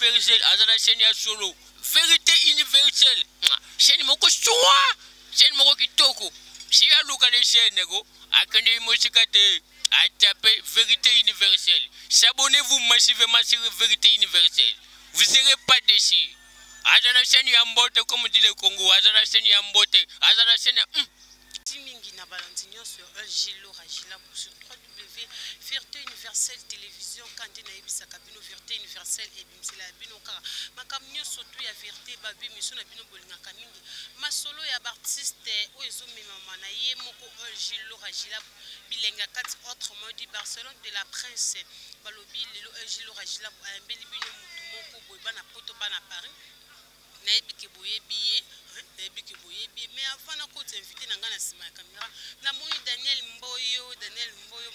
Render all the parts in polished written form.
universelle azana chaîne ya solo vérité universelle chaîne moko soa chaîne moko kitoko si ya luka de chaîne go akende mosikate a taper vérité universelle. S'abonnez-vous massivement sur vérité universelle. Vous ne serez pas déçus. Azana chaîne ya mbote comme dit le Congo, azana chaîne ya mbote, azana chaîne ya Timingi na balantinyo sur LG Loragila sur Vérité Universelle Télévision quand na ebisa kabino Vérité Universelle et bimsela bino kaka makamnyo surtout ya vérité babi mission na bino bolinga kamingi masolo ya artiste o ezo mema na ye moko LG Loragila bilenga kati autrement dit Barcelone de la Prince balobi lelo LG Loragila ambeli bino mutu moko boy bana poto bana Paris na ebike boye biye mais avant na ko t'inviter na ngana sima caméra na moni Daniel Mboyo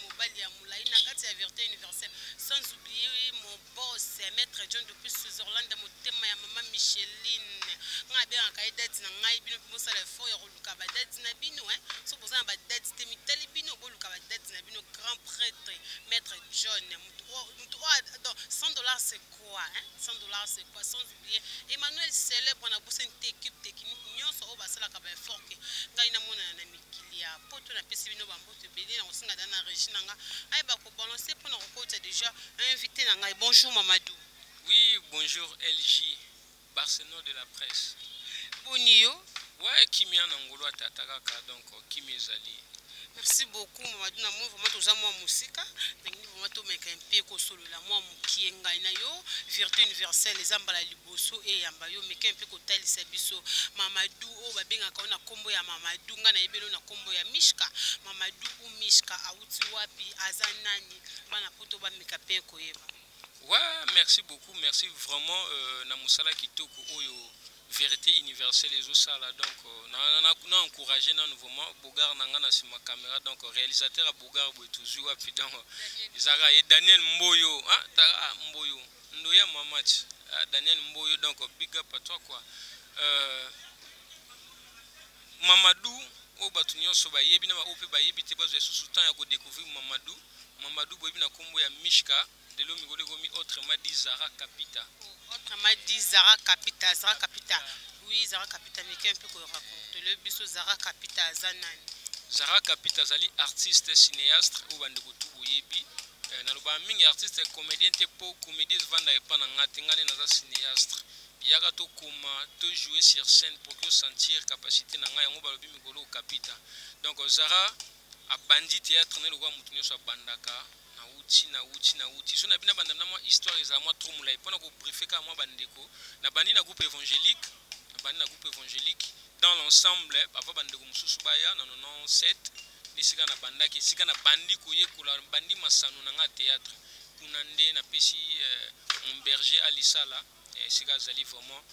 mobali ya mulai na kati ya Vérité Universelle sans oublier mon boss maître John depuis Switzerland motema ya mama Micheline nga bien ka date na ngai bino mo sala fort ya luka ba date na bino so poza ba date te mitali bino bo luka ba date na bino grand prêtre maître John mutu donc $100 c'est quoi $100 c'est quoi sans oublier Emmanuel célèbre na bosse une équipe technique nyonso o basala ka ba fort ke ngai na mona na mikili ya poto na pesi bino ba mbote bele na osinga dana Regina nga ay ba ko balancer pour na ko déjà invité na ngai. Bonjour Mamadou. Oui, bonjour LJ Barcelone de la Presse. Bonio. Ouais, Kimi en angolo tataka donc Kimi ezali. Merci beaucoup Mamadou na moi vraiment toza moi musika ndenge vraiment to meka mpe ko solo la moi mukie ngai na yo Vérité Universelle ezambala liboso e yamba yo meka mpe ko talisa biso Mamadou o babenga ka na kombo ya Mamadou nga na yebelo na kombo ya Mishka Mamadou ou Mishka auti wapi azanani bana poto ba meka pe ko yeba. Ouais, merci beaucoup, merci vraiment na musala kitoko oyo Vérité Universelle et Zosala donc on a encouragé nouveau Bogar Nangana sur ma caméra donc réalisateur à Bogar toujours puis donc Zara et Daniel Mboyo Tara Mboyo Ndoya Mamach Daniel Mboyo donc big up à toi quoi Mamadou au batunyo soba yebi na ba ope ba yebi te bazo sous temps ya ko découvrir Mamadou boyebi na kombo ya Mishka de l'homme gomi autrement dit Zara Capita. Autrement dit Zara Capita, Zara Capita. Oui, Zara Capita, mais qu'un peu qu'on raconte. Le biso Zara Capita, Zanan. Zara Capita, Zali artiste cinéaste ou bandekotu boyebi. Naloba mingi artiste comédien te po comédie vanda e pa na ngatingane na za cinéaste. Yaka to koma to jouer sur scène pour que sentir capacité na ngai ngo balobi mikolo Capita. Donc Zara a bandit théâtre ne lo kwa mutunyo so bandaka. Na uti so na bina banda na moi histoire za moi trop mulai pona ko briefer ka moi bandeko na bandi na groupe évangélique dans l'ensemble papa bandeko mususu baya na 97 ni sika na bandaki sika na bandi ko yekola bandi masano na nga théâtre kuna nde na pesi mon berger Alisala sika zali vraiment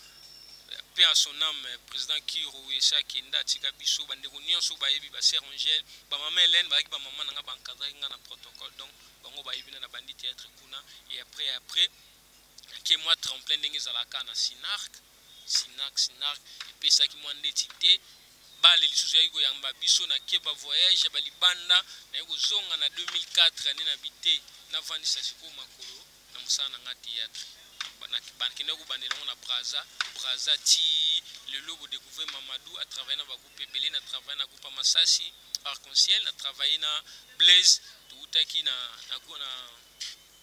paix à son âme président Kiro Esa Kenda tika biso bandeko nyonso bayebi ba sœur Angèle ba maman Hélène ba ba maman nga ba encadrer nga na protocole donc bango bayebi na bandi théâtre kuna et après que moi tremplin ndenge zalaka na Sinarc et puis ça qui moi ndetité ba le lisusu yiko yamba biso na keba voyage ba libanda na yiko zonga na 2004 ane na bité na vandisa siko makolo na musana nga théâtre banki na kubandela na Braza ti le logo découvert Mamadou a travaillé dans groupe Ebele na travaillé na groupe Masasi Arc-en-Ciel na travaillé na Blaise Toutaki na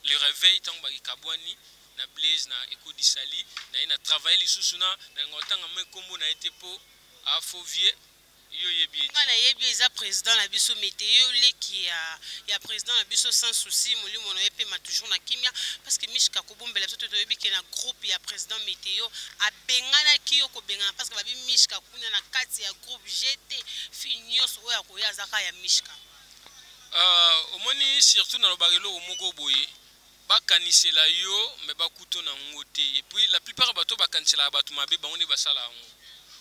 le réveil tant ba kabwani na Blaise na Eko Disali na travaillé lisusu na ngotanga me kombo na été po a Fovier yo yebi ngana yebi eza président la biso météo le qui ya président la biso sans souci molimo no epe ma toujours na kimia parce que Mishka ko bombela toto to yebi ke na groupe ya président météo a bengana kiyo ko bengana parce que babi Mishka kuna na kati ya groupe GT finios oya ko ya zaka ya Mishka omoni surtout na lobagelo omoko boye bakanisela yo me bakuto na ngote et puis la plupart bato bakanisela bato mabe baone basala ngo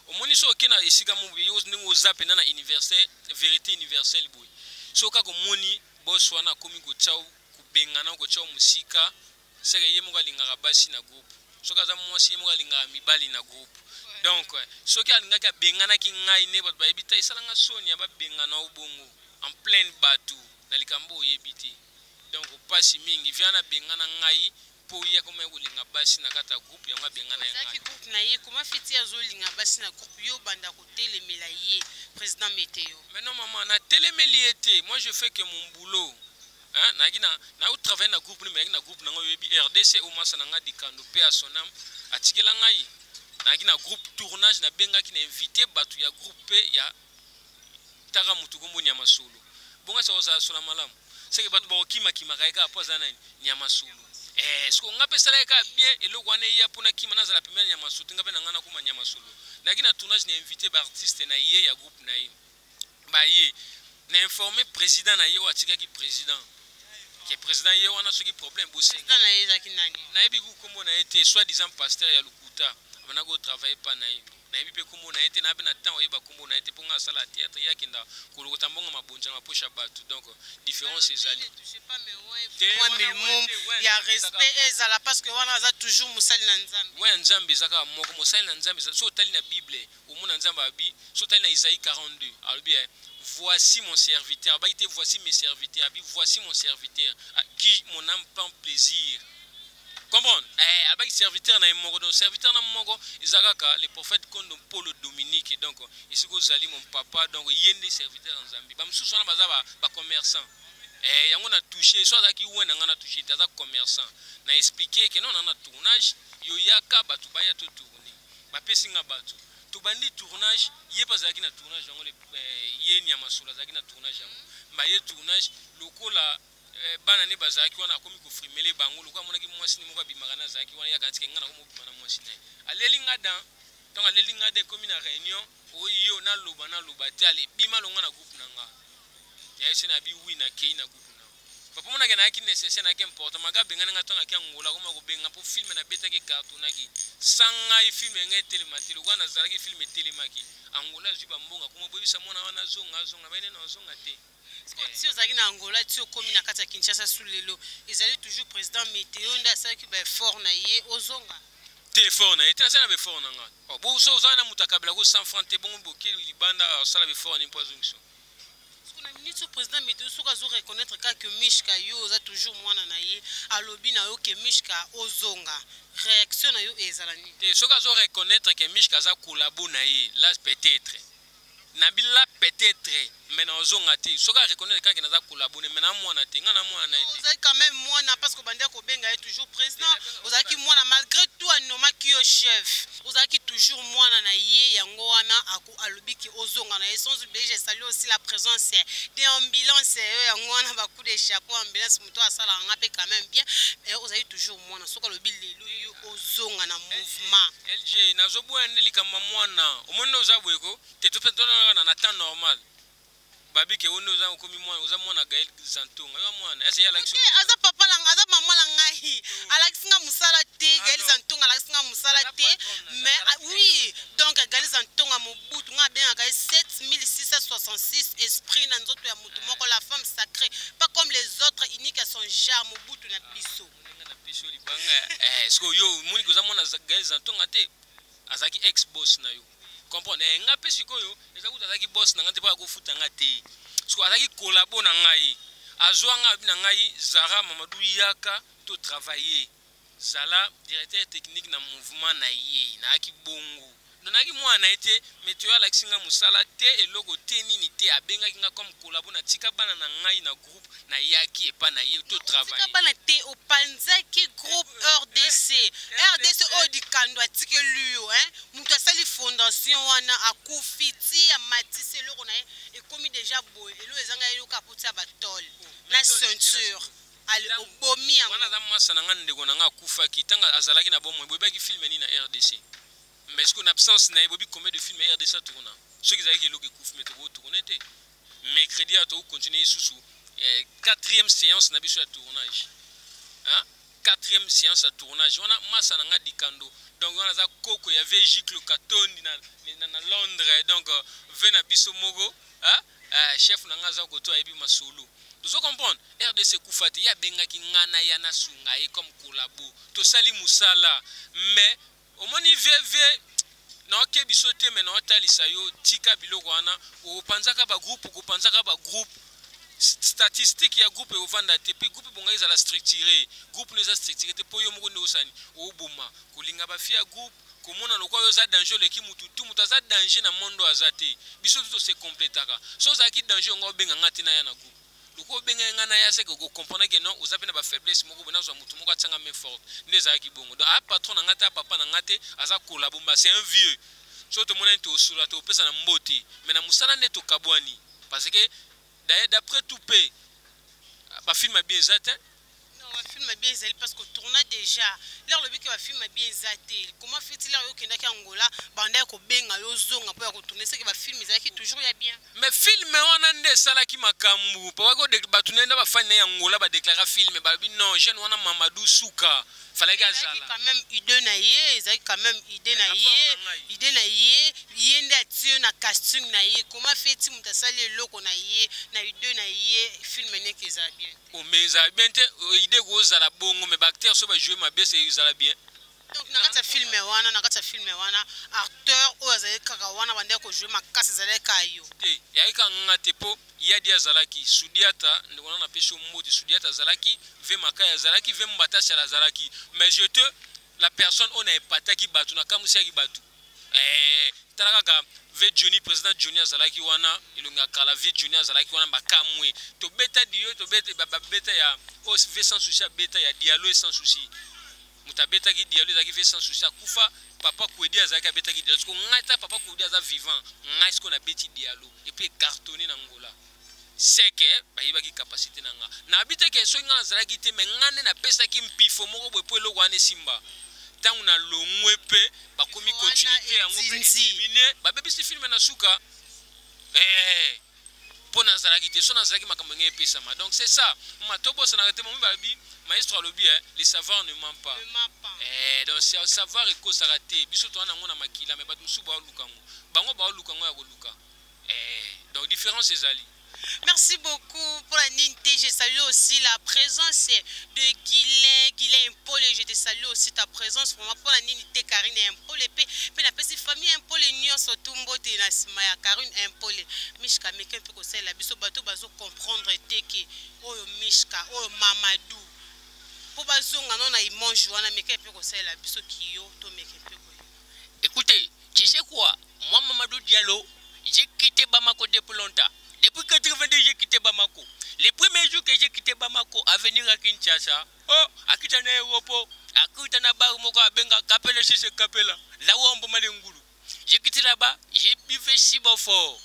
omoni so okena esika mo yo ndenge zape na université Vérité Universelle boy so ka ko moni boss wana komi ko tchao kubengana ko tchao musika seke yemo ka lingaka basi na groupe so ka za mwasi yemo ka lingaka mibali na groupe donc so ki alinga ka bengana ki ngai ne bato ba ebita isalanga soni ba bengana obongo en plein bateau na likambo yebiti donc pasi mingi viana bengana ngai po ya koma kolinga basi na kata groupe yango abengana yango groupe na ye comment fiti azolinga basi na groupe yo banda kotelemela ye président météo. Mais non maman na telemeli ete moi je fais que mon boulot. Hein na travailler na groupe mais na groupe na ngoyebi RDC au masa na nga dikando pe a sonam atikela ngai na groupe tournage na benga ki na invité batu ya groupe ya taka mutukombo nya masolo bonga sa oza sona malamu c'est que batu ba kima kaika apoza nani nya masolo sko ngape sala ka bien eloko ane ya pona kima na zala pemela nya masolo ngape na ngana kuma nya masolo na tournage na invité ba artiste na ye ya groupe na ye ba ye na informer président na ye wa tika ki président que président ye wana soki problème bosenga président na ye zaki nani na yebi ku kombo na été soit disant pasteur ya Lukuta bana go travailler pas na ye na yebi pe kombo na été na be na temps oyeba kombo na été ponga sala théâtre ya kinda kolokota mbongo mabonja maposha batu donc différence ezali je sais pas mais ouais minimum ya respect ezala parce que wana za toujours musali na nzambe ouais nzambe zaka moko musali na nzambe so tali na bible omona nzambe abi so tali na Isaïe 42 alors bien voici mon serviteur. Voici mes serviteurs. Voici mon serviteur à qui mon âme prend plaisir. Comprendre? Avec serviteur na mogo donc serviteur na mogo izakaka le prophète comme Paul Dominique donc ici ko zali mon papa donc yende serviteur en Zambie. Ba msusu na bazaba ba commerçant. Yango na toucher soit zaki wena ngana toucher taza commerçant. Na expliquer que non na tournage yo yaka batu baya to tourner. Ba pesinga batu. Tobandi tournage yé pas zaki na tournage yango le yé nya masula zaki na tournage yango. Ba yé tournage lokola bana ne bazaki wana akomi ko frimele bango lokwa monaki mwasi ni moko bimagana zaki wana ya kanti ngana ko mobimana mwasi ne alelinga dan donc alelinga de komi na réunion oyo na loba te ale bima longa na groupe nanga ya sena bi wi na kei na groupe na papa mona gana ki nécessaire na ki important maga bengana nga tonga ki ngola ko mako benga po film na beta ki cartoon ki sanga i film nga telematele lokwa na zalaki film telemaki angola ziba mbonga ko mobisa mona wana zonga bene na zonga te. Si vous avez en Angola, si vous avez en Kinshasa sous les lots, ils allaient toujours président météo, on a ça qui est fort naïe aux zonga. T'es fort naïe, t'es là fort nanga. Bon, ça vous avez un mutakabla go 100 francs, t'es bon boké, il banda ça la fort n'importe où. Parce qu'on a ministre président météo, si vous reconnaître que Mishka yo a toujours moins naïe, à l'obi na yo que Mishka aux zonga. Réaction na yo ezalani. T'es si vous reconnaître que Mishka za collabo naïe, là peut-être. Nabila peut-être mais na ozonga te soka reconnaître quand naza collaborer mais na mwana te ngana mwana te vous avez quand même mwana parce que bandia ko benga est toujours président vous avez qui mwana malgré tout anoma ki yo chef vous avez qui toujours mwana na ye yango wana aku alobi ki ozonga na essence be je salue aussi la présence des ambulances yango wana ba coup de chapeau ambulance muto asala ngape quand même bien et vous avez toujours mwana soka lobi lelo yo ozonga na mouvement LG nazo boende likama mwana omonde ozabweko te to na temps normal babi ke wono za komi mwana uza mwana Gaël Zantonga yo mwana ese ya l'action aza papa langa aza mama langa hi alaksinga musala te Gaël Zantonga alaksinga musala te mais oui donc Gaël Zantonga mobutu nga bien ka 7666 esprit na nzoto ya mutu moko la femme sacrée pas comme les autres uniques à son genre mobutu na biso na biso libanga esko yo moni ko za mwana Gaël Zantonga te azaki ex boss na yo comprendre nga pe sikoyo ezakuta azaki boss na ngate pa ko futa ngate siko azaki collabo na ngai azwanga na ngai Zara Mamadou Yaka to travailler Zala directeur technique na mouvement na ye na aki bongo donaki mwana ete météo alaksinga musala te eloko te nini te abenga kinga comme collabo na tika bana na ngai na groupe na yaki e pa na ye to travailler tika bana te opanzaki groupe RDC odi kando atike luyo hein mutu asali fondation wana akufiti amatisi eloko na ye ekomi déjà boy elo ezanga eloko aputia batol na ceinture ale obomi yango wana za masa na ngande ko na nga kufa ki tanga azalaki na bomo boyebaki film ni na RDC mais est-ce qu'on absence na bobi combien de films RDC tourna ceux qui avaient que kouf mais to tourner te mercredi à to continuer sous 4e séance na biso ya tournage hein 4e séance à tournage on a masa na nga dikando donc on a za koko ya Belgique le Katoni na Londres donc vena biso mogo hein chef na nga za koto ebi masolo vous comprenez RDC Koufati ya benga ki ngana ya na sunga e comme collabo to sali musala mais au moni vv na oke bisote mais na otalisa yo tika biloko wana o panzaka ba groupe statistique ya groupe ovanda te pe groupe bonga ezala structuré groupe neza structuré te po yo moko nde osani obuma kolinga bafi ya groupe komona lokwa yo za danger leki mutu mutu aza danger na mondo aza te biso tuto se complétaka so ozalaki danger onga obenga nga te na ya na groupe lokwa obenga nga na ya seke okomprendre ke non oza mpe na bafaiblesse moko boye nazwa mutu moko atianga main forte nde ezalaki bongo donc a patron na nga te a papa na nga te aza kola bomba c'est un vieux so tomona nde tosula topesa na mbote mais na mosala nde tokabwani parce que d'après tout pe ba film a bien zaté non ba film a bien zali parce que tourna déjà là le but que ba film a bien zaté comment fait-il là yo kenda ki Angola banda ko benga yo zonga po ya ko tourner c'est que ba film ezalaki toujours ya bien mais film wana nde sala ki makambu pa ko de batunenda ba fan na Angola ba déclarer film ba non jeune wana Mamadou Souka fallait que ça quand même idée na ye ezalaki quand même idée na ye yende atio na casting na ye comment fait-il mutasali loko na ye na idée na ye film ne que ça bien o mais ça bien te idée ko za la bongo mais acteur so ba jouer ma bien c'est ça la bien donc na kata film wana acteur o azali kaka wana bande ko jouer makasi ezali kayo te ya ka ngate po ya dia zalaki sudiata ndikona na pesho moti sudiata zalaki ve makaya zalaki ve mbata sala zalaki mais je te la personne on a epataki batu na kamusia ki batu talaka ve Johnny président Johnny azalaki wana ilonga kala ve Johnny azalaki wana bakamwe to beta dio to beta beta ya o ve sans souci beta ya dialogue sans souci mutabeta ki dialogue zaki ve sans souci kufa papa Kouedi azalaki abeta ki dialogue ko ngata papa Kouedi aza vivant ngai ce qu'on a beti dialogue et puis cartonné na Angola c'est que bayiba ki capacité na nga na habite ke so nga azalaki te mais ngane na pesa ki mpifo moko boye po eloko wana simba tangu na longwe pe bakomi continuité yango pe éliminer babebisi film na suka po na zalaki te so na zalaki makambo ngé pesa ma donc c'est ça matobo ça na te mo babi maestro alobi les savoirs ne mentent pas donc c'est savoir et ko sarate biso to na ngona makila mais batu musu ba lukango bango ba lukango ya ko luka donc différence ezali. Merci beaucoup pour la nité. Je salue aussi la présence de Guilain Paul. Je te salue aussi ta présence pour la nité Karine Paul. Et puis la petite famille Paul et Nyon Sotumbo de la Simaya Karine Paul. Mishka meke un peu comme ça la biso bateau bazo comprendre que oh Mishka oh Mamadou. Pour bazonga non na imange wana meke un peu comme ça la biso kiyo to meke un peu comme. Écoutez, tu sais quoi? Moi Mamadou Diallo, j'ai quitté Bamako depuis longtemps. Depuis 82, j'ai quitté Bamako. Les premiers jours que j'ai quitté Bamako, à venir à Kinshasa, oh, à quitter na Europe, à quitter na Barumoko, à Benga, Kapela, c'est ce Kapela, là où on peut m'aller Ngoulou. J'ai quitté là-bas, j'ai bouffé si bon fort.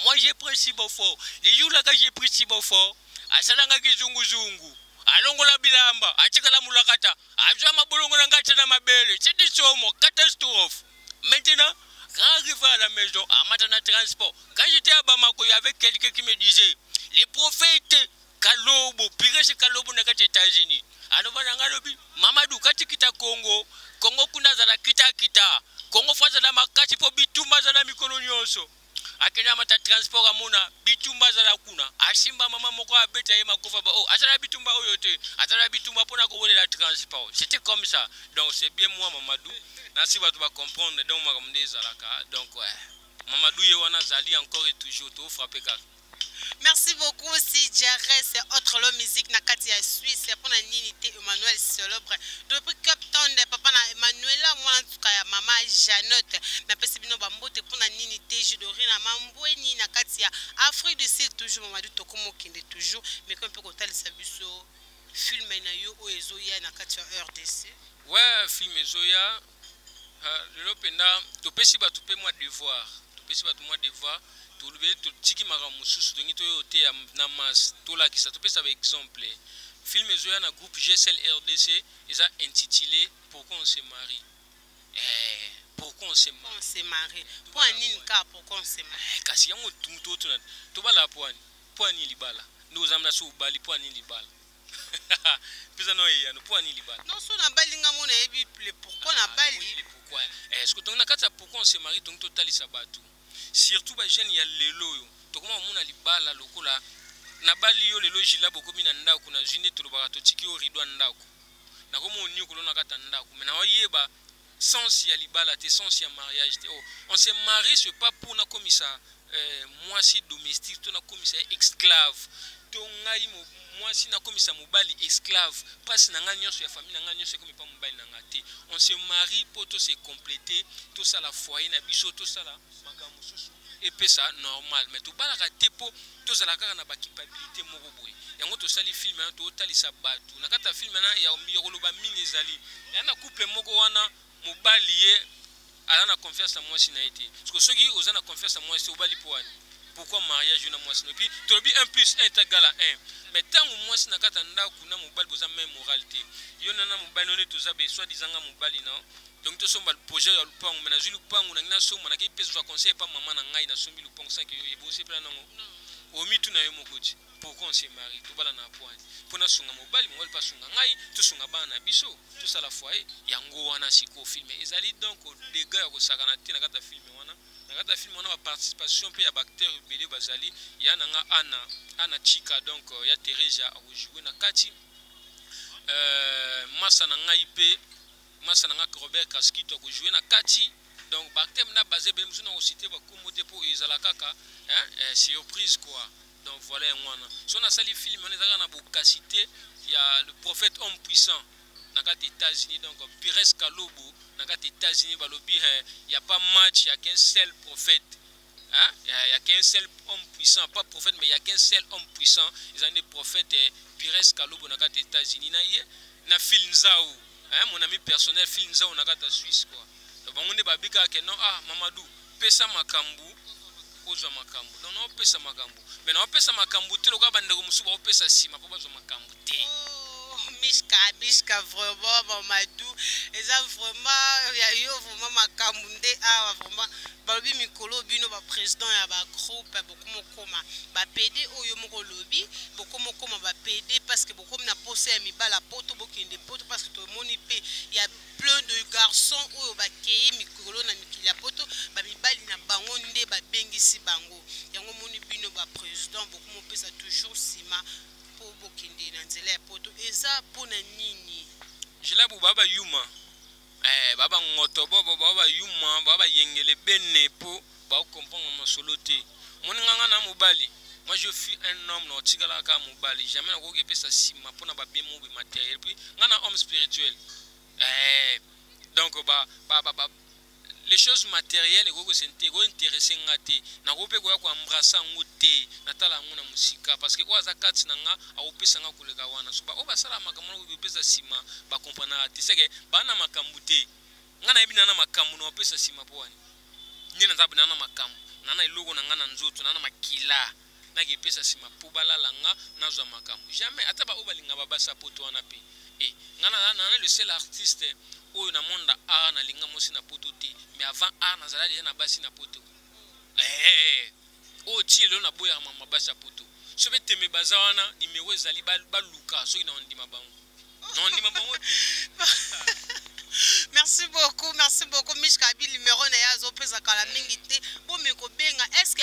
Moi, j'ai pris si bon fort. Les jours là que j'ai pris si bon fort, à Salanga Kizungu Zungu, à Longola Bilamba, à Chikala Mulakata, à Jama Bolonga Ngachana Mabele, c'était sûrement catastrophe. Maintenant, quand arrivé à la maison, à Matana Transport, quand j'étais à Bamako, il y avait quelqu'un qui me disait les prophètes Kalobo, pire c'est Kalobo n'a qu'à les États-Unis. Alors, Mamadou, quand tu quittes Congo, Congo kuna zala kita, Congo fa zala makati po bitumba zala mikolo nyonso. Akena mata transport amona bitumba zala kuna. Asimba mama moko abeta ye makofa ba oh, azala bitumba oyote, azala bitumba pona ko voler la transport. C'était comme ça. Donc c'est bien moi Mamadou. Nasi tu vas comprendre donc makamde zalaka donc ouais Mamadou Yewana Zali encore et toujours tout frappé car. Merci beaucoup aussi Jarre c'est autre la musique na kati ya Suisse pour la unité Emmanuel célèbre depuis Cape Town de papa na Emmanuela moi en tout cas maman Janotte na pesi bino bambote pour la unité Jidori na mambweni na kati ya Afrique du Sud toujours Mamadou Tokomo kinde toujours mais quand peut kotal sabiso film na yo o ezoya na kati ya RDC ouais film ezoya le penda to pesi ba to pe moi devoir to pesi ba to moi devoir to lever to tiki mara mususu to ngito yo te na mas to la kisa to pesa ba exemple film ezoya na groupe GSL RDC ils a intitulé Pourquoi on se marie pourquoi on se marie on se marie pour nini ka pourquoi on se marie kasi yango tumto to na to bala poani libala nous amna so bali poani libala pesa no ya no poani libala non so na balinga mona ebi pourquoi na bali pourquoi est-ce que donc na kata pourquoi on se marie donc totali sabatu surtout ba jeune ya lelo yo to koma mona libala lokola na bali yo lelo jila boko mina ndako na jine to lobaka to tiki o ridwa ndako na komo oni ko lona kata ndako mais na oyeba sens ya libala te sens ya mariage te oh on se marie c'est pas pour na komisa mwasi domestique to nakomisa esclave to ngai mwasi nakomisa mobali esclave pasi na ngai nyonso ya famille na ngai nyonso ekomi pa mobali na ngai te. On se marie pour to se compléter to sala foyer na biso to sala makambo mosusu epesa normal mais tobalaka te mpo tozala kaka na bakipabilité moko boye yango tosali filme wana totalisa bato na kati ya filme wana ya koloba mingi ezali ya na couple moko wana mobali ye ala na confiance na mwasi na ye te parce que soki oza na confiance na mwasi obali po wani pourquoi mariage na mwasi et puis tolobi 1 plus 1 est égal à 1 mais ntango mwasi na kati ya ndako na mobali boza même moralité yo nana mobali none toza be soit disanga mobali non donc to somba projet ya lupango mais na zulu lupango na ngina somba na ke pesa za conseil pa maman na ngai na sombi lupango 5 yo ebosi pla nango omi tu na yo mokoti pourquoi on se marie to bala na pointe pona sunga mobali mobali pa sunga ngai to sunga bana biso to sala foyer yango wana siko film ezali donc des gars ko sakana tina kata film wana na kata film wana ba participation pe ya acteur belé bazali ya nanga ana chika donc ya Teresa a jouer na kati masa na ngai pe masa na ngai Robert Kaskito ko jouer na kati donc acteur na basé be muzuna ko citer ba komote po ezala kaka surprise quoi. Donc voilà un mois. Si on a sali film, on est dans la cité, il y a le prophète homme puissant dans les États-Unis, donc Pires Kalobo dans les États-Unis, il n'y a pas match, il n'y a qu'un seul prophète. Il n'y a qu'un seul homme puissant, pas prophète, mais il n'y a qu'un seul homme puissant. Ils ont des prophètes Pires Kalobo dans les États-Unis. Il y a Phil Nzao, mon ami personnel, Phil Nzao dans la Suisse. Donc on est babika que non, Mamadou, pesa makambu. Ozo makambu non pesa makambu mais non pesa makambu te loka bandeko musuba opesa sima po bazo makambu te Mishka vraiment Mamadou eza vraiment ya yo vraiment makambu nde awa vraiment balobi mikolo bino ba président ya ba groupe bokomo koma ba PD oyo moko lobi bokomo koma ba PD parce que bokomo na posé ya mibala poto bokende poto parce que to moni pe ya plein de garçons oyo ba kei mikolo na mikili ya poto ba mibali na bango nde ba bengisi bango yango moni bino ba président bokomo pesa toujours sima po bokende na nzela ya poto eza pona nini jilabu baba yuma baba ngoto baba yuma baba yengele bene po ba comprendre masolo te moni nganga na mobali moi je suis un homme no tikala ka mobali jamais na ko pesa sima pona ba bien mo matériel puis ngana homme spirituel donc les choses matérielles ego sente ego intéressé ngati na ko pe ko ya embrasser ngote na tala ngona musika parce que kwa za kati nanga aopesa nga koleka wana so ba o basala makambo ko pesa sima ba comprendre ati seke bana makambu te ngana ebina na makambu no pesa sima po wani nyina za bina na makambu nana ilogo na ngana nzoto nana makila na ke pesa sima po balala nga nazo makambu jamais ata ba obalinga babasa poto wana pe ngana le seul artiste oyo na monda art na linga mosi na poto te mais avant art na zala déjà na basi na poto o ti lo na boya mama basi na poto so bete me bazawana numéro ezali baluka so ina ndima bango non ndima bango. Merci beaucoup Mishka bi numéro na yazo pesa kala mingi te bo me ko benga est-ce que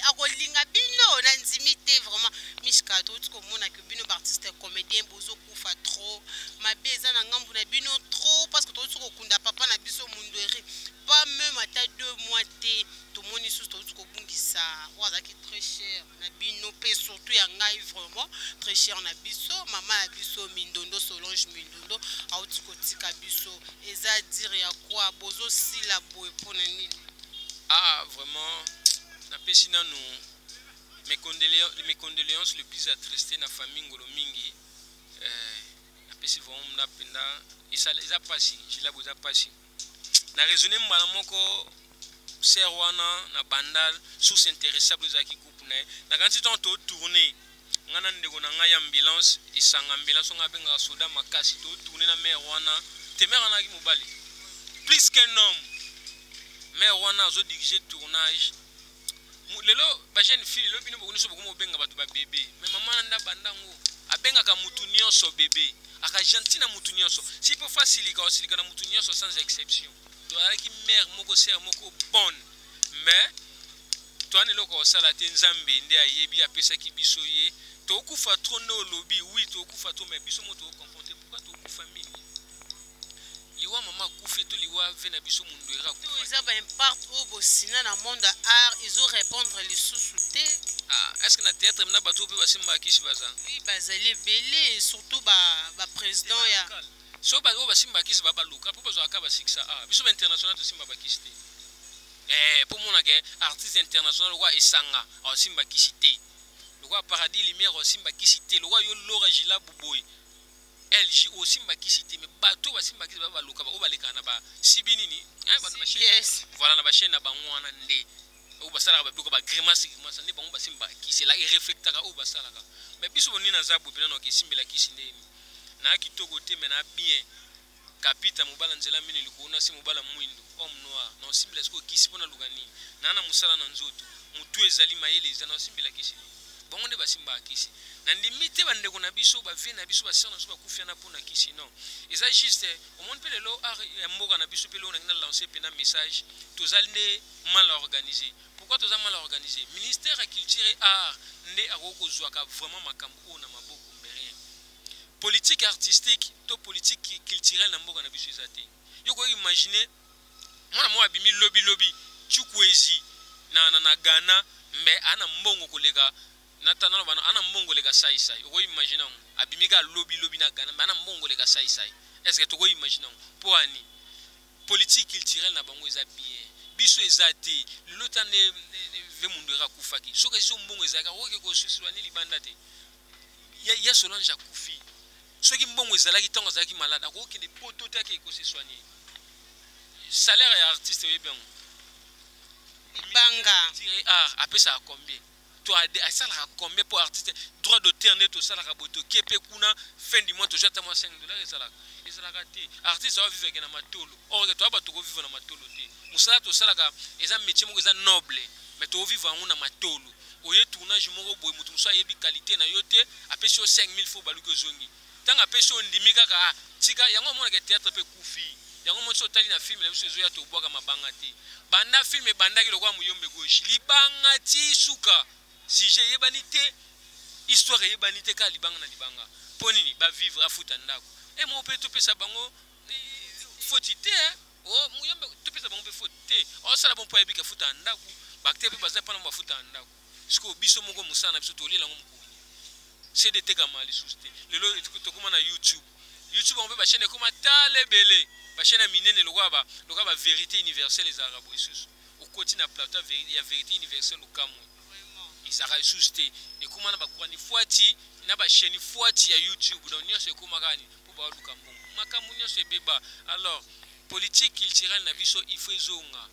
akolinga bino na nzimite vraiment Mishka to ko mona que bino artiste comédien bozo kufa trop mabeza na ngambu na bino trop parce que to ko kunda papa na biso mundori pas même à 2 mois te to moni sous to ko bungisa waza ki très cher na bino pe surtout ya ngai vraiment très cher na biso mama na biso Mindondo Solange Mindondo auti ko tika biso eza dire ya quoi bozo sila boy pona nini vraiment na pesi nanu mes condoléances le plus attristé na famille ngolo mingi na pesi vraiment na penda isa pasi jila boza pasi na raisonner mbala moko ser wana na bandal sous intéressable za ki groupe na quand temps to tourner ngana ndeko na ngai ambulance isanga ambulance nga benga soda makasi to tourner na mer wana temer na ki mobali plus qu'un homme mais wana azo diriger tournage lelo ba jeune fille lo bino bokuni so bokomo benga batu ba bébé mais maman nda bandango abenga ka mutu nyonso bébé aka gentil na mutu nyonso si peut faciliter na mutu nyonso sans exception to alaki mère moko sœur moko bonne mais to ani loko sala te nzambe nde ayebi apesa ki biso ye to kufa trop no lobby oui to kufa to mais biso moto confronter pourquoi to kufa mingi liwa mama kufi to liwa vena biso mundu era tout ils ont impact au bosina na monde art ils ont répondre les sous-soutés. Ah, est-ce que na théâtre mna bato pe basimba kisi baza? Oui, bazali belé surtout ba président ya. So ba o basimba kisi ba baluka po bazo akaba siksa ah biso ba international to simba bakisi te. Pour mon que artiste international le roi esanga o simba kisi te. Le roi Paradis Lumière o simba kisi te. Le roi yo Laura Gila Buboy. LG o simba kisi te mais bato ba simba kisi ba baluka ba o baleka na ba sibinini hein ba na ba chaîne. Voilà na ba chaîne na bango wana nde. O basala ba biko ba grimace ne bango ba simba kisi la irreflectaka o basala ka. Mais biso boni na zabu bina no ke simbela kisi nde. Na kitoko te mais na bien. Kapita mobala nzela mini likuna si mobala mwindo homme noir na simbela siko kisi pona lugani na musala na nzoto mutu ezali mayele ezana na simbela kisi bongo nde basimba kisi na ndimite bande ko na biso ba vie na biso ba sona so ba kufia na pona kisi non eza juste au monde pe lelo ya mboka na biso pe lelo na lancer pe na message tozali ne mal organisé. Pourquoi tozali mal organisé? Ministère de culture et art nde akoko zwaka vraiment makambo na maboko politique artistique to politique culturelle na mboka na biso ezate yoko imaginer mwana mwa bimi lobby chukwezi na Ghana mais ana mbongo koleka natana bana ana mbongo leka sai yoko imaginer abimika lobby na Ghana mais ana mbongo leka sai est-ce que toko imaginer pour ani politique culturelle na bango eza bien biso ezate lotane ve mundera kufaki soka so mbongo ezaka oke ko suswani libanda te ya Solange akufi ceux qui mbongo ezalaki tongo ezalaki malade akoki de poto te ke ko se soigner salaire ya artiste oui bien banga tirer art après ça combien toi ça la combien pour artiste droit d'auteur net ça la boto kepe kuna fin du mois to jeta moi $5 et ça la raté artiste va vivre na matolo or que toi ba to vivre na matolo te musala to sala ka eza métier moko eza noble mais to vivre na matolo oye tournage moko boy mutu musa yebi qualité na yote apesi 5000 fois baluko zongi tanga peso ndimi kaka tika yango mona ke théâtre pe kufi yango mo so tali na film la biso ya to boka mabanga te banda film bandaki lokwa muyombe gauche libanga ti suka sujet yebanité histoire yebanité ka libanga na libanga ponini ba vivre afuta ndako e mo pe to pesa bango faute o muyombe to pesa bango pe faute o sala bon po yebika futa ndako bakte pe baza pana mafuta ndako siko biso moko musana biso to lela ngo c'est de tegamali souste lelo tokoma na YouTube on peut ba chaîne comme talebele ba chaîne minene lokwa ba vérité universelle les arabes isus au côté na plateau ya vérité universelle au Cameroun isara souste et comment na ba kwani fuati na ba chaîne fuati ya YouTube donc nyo se kuma gani pour ba lukambo makamu nyo se beba alors politique culturelle na biso il faut zonga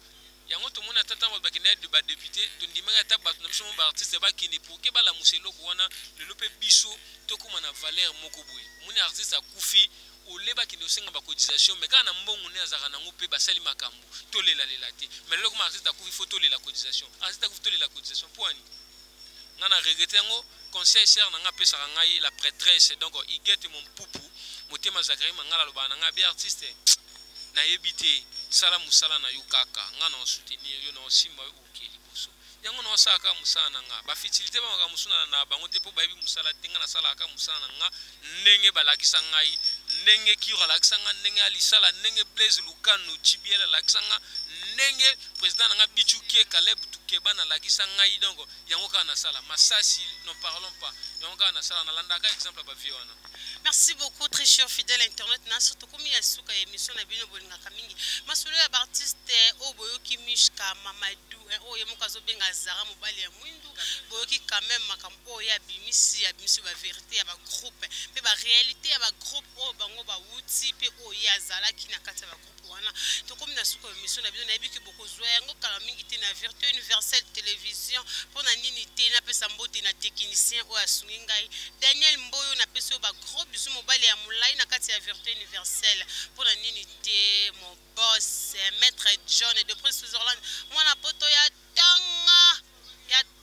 yango to mona tata mo bakina de ba député to ndimaka ta ba na biso mo ba artiste ba kini pour ke ba la muselo ko wana le lope biso to kuma na valeur moko boye moni artiste akufi o leba kini osenga ba cotisation mais kana mbongo ne azaka nango pe ba sali makambo to lela te mais le kuma artiste akufi faut to lela cotisation artiste akufi to lela cotisation poani ngana regretter ngo conseil ser na nga pesa ngai la prêtresse donc igete mon pupu motema zakari mangala loba na nga bi artiste na yebite sala musala na yukaka ngana soutenir yo na simba okeli boso yango no saka musana nga ba fitilité ba maka musuna na bango te po ba bi musala tenga na sala ka musana nga ndenge balakisa ngai ndenge kiro lakisa nga ndenge alisala ndenge Blaise Lukano Chibiela lakisa nga ndenge président nga Bichuke Caleb Tukeba na lakisa ngai donc yango ka na sala masasi non parlons pas yango ka na sala na landaka exemple ba viona. Merci beaucoup, très cher fidèle internet. Na surtout comme il y a souka émission na bino bolinga kamingi. Masolo ya artiste Oboyoki Mishka Mamadou o yemokazo benga Zara mobali ya mwindu boyoki quand même makambo ya bimisi ba vérité ya ba groupe pe ba réalité ya ba groupe o bango ba wuti pe o ya zala kina kata ba groupe wana to comme na souka émission na bino na yebiki boko zoya yango kala mingi te na Vérité Universelle Télévision pona nini te na pesa mbote na technicien o asungi ngai Daniel Mboyo na pesa ba groupe biso mobali ya mulai na kati ya Vérité Universelle pona nini te mon boss maître John de Prince Switzerland mwana poto ya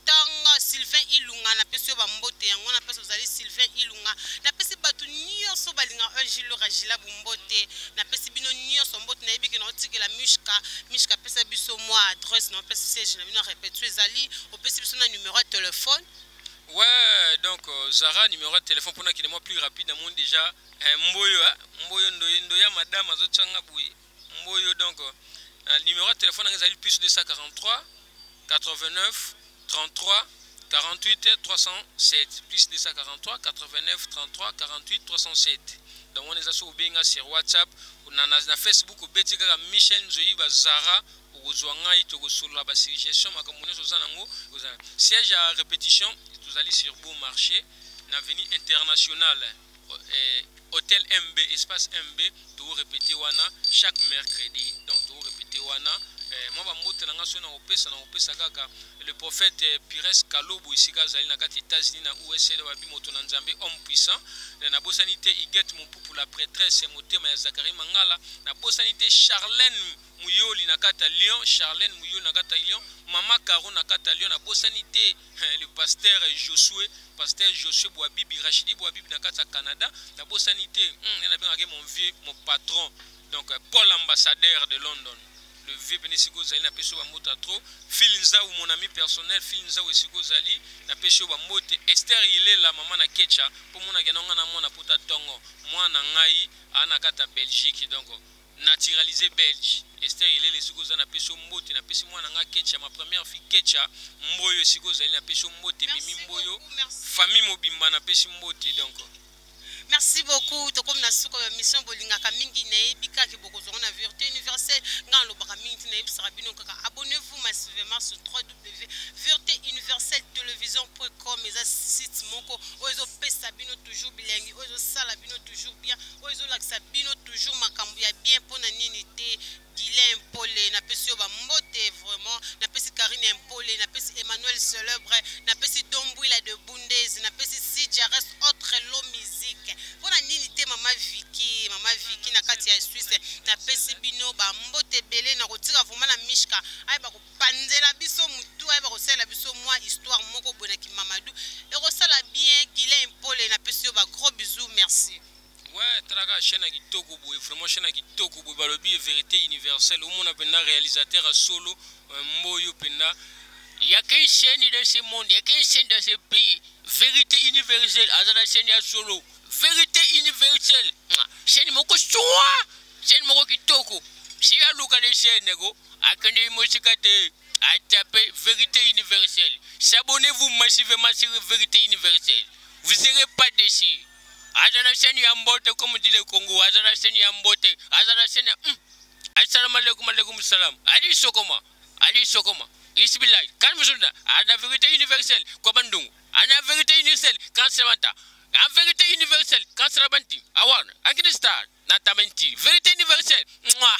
tanga Sylvain Ilunga na pesa ba mbote yango na pesa ozali Sylvain Ilunga na pesa batu nyonso balinga Ojilo Rajila Bumbote na pesa bino nyonso mbote na yebiki na otikela mishka pesa biso moi adresse na pesa siège na bino répéter ezali o pesa biso na numéro de téléphone Ouais, donc Zara, numéro de téléphone pour qu'il est moins plus rapide. Moi déjà, Mboyo Ndoya madame Azochanga Bouy. Mboyo donc, numéro de téléphone est plus 243 89 33 48 307. Plus 243 89 33 48 307. Donc on est à sur WhatsApp, on a na Facebook, on Michel Nzoïba Zara. Siège à répétition, vous allez sur Beau Marché, l'avenue internationale, hôtel MB, espace MB, vous répétez wana chaque mercredi. Donc vous répétez wana. Moi le prophète Pires Kalobo ici Gazali na kati États-Unis na USA de babi moto na Nzambe homme puissant na bosanité Iget mon pour la prêtresse motema ya Zakari Mangala na bosanité Charlène Mouyoli na kata Lyon, Charlène Mouyoli na kata Lyon, Mama Caro na kata Lyon na bosanité le pasteur Josué Boabibi Rachidi Boabibi na kata Canada na bosanité na bien mon vieux mon patron donc Paul ambassadeur de London. Le vieux Benesigo Zali na peso wa mota trop Filinza ou mon ami personnel Filinza ou Esigo Zali na peso wa mote Esther il est la maman na Ketcha pour mon agenonga na mona pota tongo moi na ngai ana kata Belgique donc naturalisé belge Esther il est les Esigo Zali na peso mote na peso moi na nga Ketcha ma première fille Ketcha Mboyo Esigo Zali na peso mote Mimi Mboyo famille mobimba na peso mote donc. Merci beaucoup. To comme na suko mission bolinga ka mingi ne bika ki boko zo na vérité universelle ngalo baka mingi ne bisara bino kaka abonnez-vous massivement sur www.véritéuniverselle-télévision.com et site moko ozo pesa bino toujours bilengi ozo sala bino toujours bien ozo laksa bino toujours makambu ya bien pona nini te Guilain Polé na pesi ba mbote vraiment na pesi Karine Polé na pesi Emmanuel Célèbre na pesi Dombouila de Bundes na pesi Sidja reste autre lot musique pona nini te mama Vicky na kati ya Suisse na pesi bino ba mbote belé na kotika vraiment na mishka ay ba ko panzela biso mutu ay ba ko sala biso moi histoire moko bona ki Mamadou et ko sala bien Guilain Polé na pesi ba gros bisous merci. Ouais, Traga chaîne qui toko boy, vraiment chaîne qui toko boy, balobi vérité universelle. Au monde apena réalisateur à solo, Moyo pena. Il y a qu'une chaîne de ce monde, il y a qu'une chaîne de ce pays. Vérité universelle, à la chaîne à solo. Vérité universelle. Chaîne moko choua, chaîne moko qui toko. Si y a l'ouka de chaîne nego, à kende mosikate, à taper vérité universelle. S'abonnez-vous massivement sur vérité universelle. Vous serez pas déçus. Azana seni ya mbote comme dit le Congo, azana seni ya mbote, azana seni ya assalamu alaikum salam. Ali sokoma, Isbillah, calme journal, à la vérité universelle, Kobandung, à la vérité universelle, quand Savanta, la vérité universelle, quand Sarabanti, Awan, Agristar, Natamenti, vérité universelle, mouah.